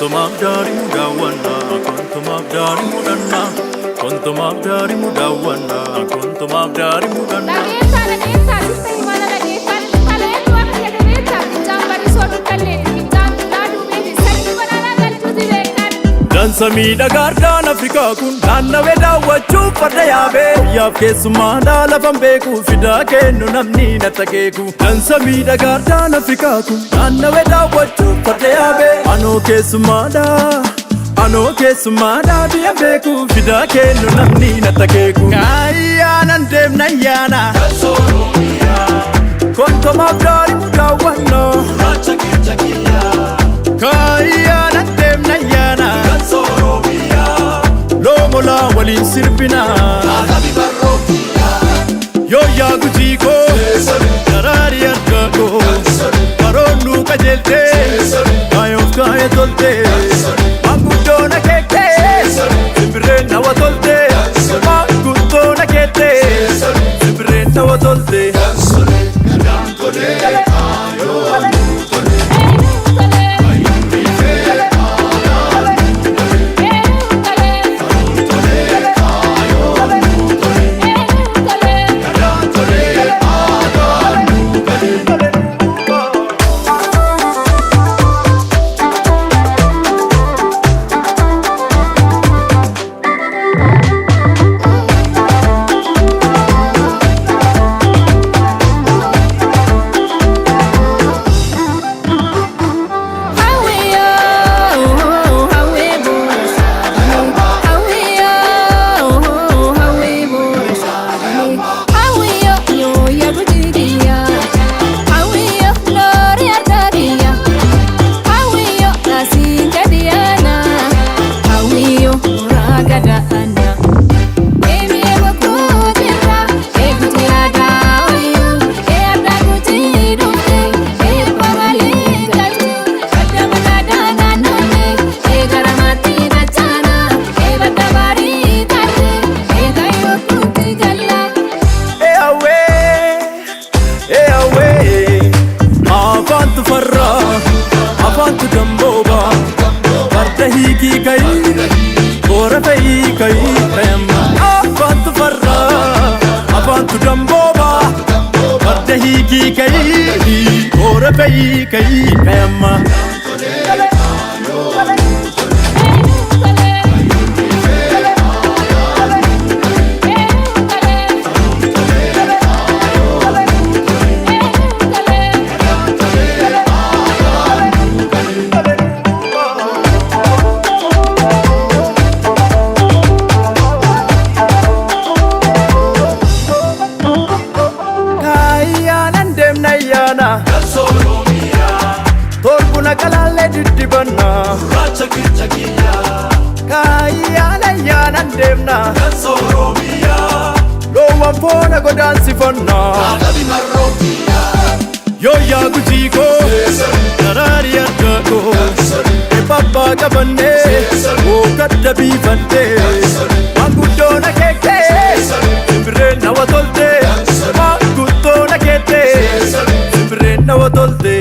Kontomabdari mudawana, kontomabdari mudanna, kontomabdari mudawana, kontomabdari mudanna. Dansa miidhagaadhaan Afrikaa kun naannawee daawwachuuf farda yaabee yaaf keessummaa lafan beeku fidaa kennu namni natti akeeku. Dansa miidhagaadhaan Afrikaa kun naannawee daawwachuuf farda yaabee anoo keessummaadhaa biyya beeku fidaa kennu namni natti akeeku. Kaayyaanaan deemna ayyaana kontomabdari mudaawwanna kaayyaanaan deemna ayyaana lomola waliin sirbina yoo yaa gujiiko daraari argaako baroonnu qajeelte kaayoof kaayee tolte maanguddoon akeekte simbirreen nawa tolte maanguddoon akeekte simbirreen nawa tolte. Afantu damboba farda hiiki kai kora fai kai kayamma. Afantu farra afantu damboba farda hiiki kai kora fai kai kayamma. Torbuna kalaalee diddibanna kaayyaana ayyaanaan deemna loowwan foona godaansifanna yoo yaa gujiiko daraari argaako eebbabbaa qabannee kadda biifannee maanguddoon akeekte simbirreen nawa tolte maanguddoon akeekte simbirreen nawa tolte.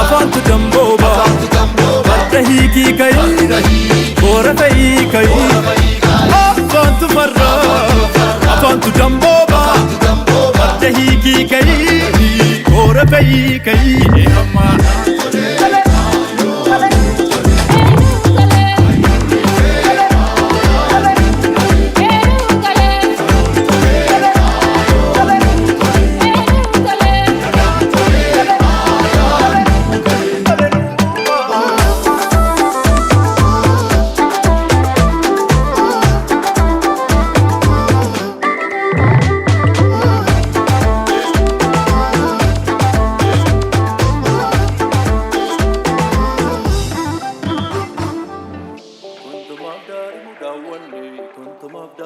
Afantu damboba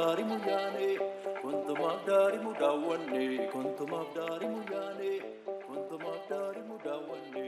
daarimu yaane kontumaaf daarimu daawwanne kontumaaf daarimu yaane kontumaaf daarimu daawwanne.